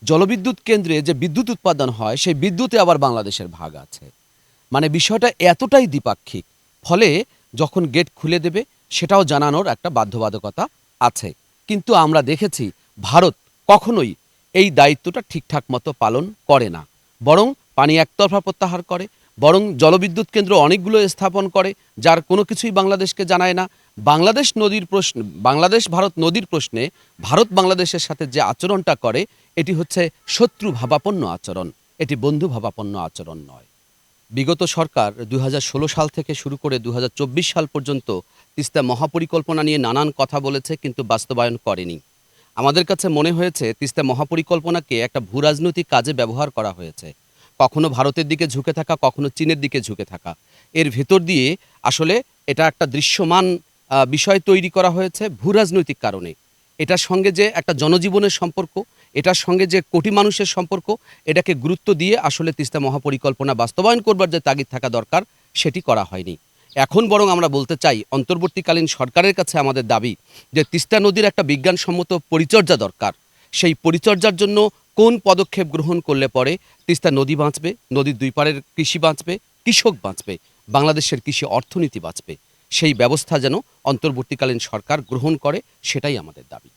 জলবিদ্যুৎ কেন্দ্রে যে বিদ্যুৎ উৎপাদন হয় সেই বিদ্যুতে আবার বাংলাদেশের ভাগ আছে। মানে বিষয়টা এতটাই দ্বিপাক্ষিক। ফলে যখন গেট খুলে দেবে সেটাও জানানোর একটা বাধ্যবাধকতা আছে। কিন্তু আমরা দেখেছি ভারত কখনোই এই দায়িত্বটা ঠিকঠাক মতো পালন করে না। বরং পানি একতরফা প্রত্যাহার করে, বরং জলবিদ্যুৎ কেন্দ্র অনেকগুলো স্থাপন করে যার কোনো কিছুই বাংলাদেশকে জানায় না। বাংলাদেশ ভারত নদীর প্রশ্নে ভারত বাংলাদেশের সাথে যে আচরণটা করে এটি হচ্ছে শত্রু ভাবাপন্ন আচরণ, এটি বন্ধু ভাবাপন্ন আচরণ নয়। বিগত সরকার ২০১৬ সাল থেকে শুরু করে ২০২৪ সাল পর্যন্ত তিস্তা মহাপরিকল্পনা নিয়ে নানান কথা বলেছে কিন্তু বাস্তবায়ন করেনি। আমাদের কাছে মনে হয়েছে তিস্তা মহাপরিকল্পনাকে একটা ভূরাজনৈতিক কাজে ব্যবহার করা হয়েছে। কখনো ভারতের দিকে ঝুঁকে থাকা, কখনো চীনের দিকে ঝুঁকে থাকা। এর ভেতর দিয়ে আসলে এটা একটা দৃশ্যমান বিষয় তৈরি করা হয়েছে ভূরাজনৈতিক কারণে। এটার সঙ্গে যে একটা জনজীবনের সম্পর্ক, এটার সঙ্গে যে কোটি মানুষের সম্পর্ক, এটাকে গুরুত্ব দিয়ে আসলে তিস্তা মহাপরিকল্পনা বাস্তবায়ন করবার যে তাগিদ থাকা দরকার সেটি করা হয়নি। এখন বরং আমরা বলতে চাই অন্তর্বর্তীকালীন সরকারের কাছে আমাদের দাবি যে তিস্তা নদীর একটা বিজ্ঞানসম্মত পরিচর্যা দরকার। সেই পরিচর্যার জন্য কোন পদক্ষেপ গ্রহণ করলে পরে তিস্তা নদী বাঁচবে, নদীর দুই পাড়ের কৃষি বাঁচবে, কৃষক বাঁচবে, বাংলাদেশের কৃষি অর্থনীতি বাঁচবে, সেই ব্যবস্থা যেন অন্তর্বর্তীকালীন সরকার গ্রহণ করে সেটাই আমাদের দাবি।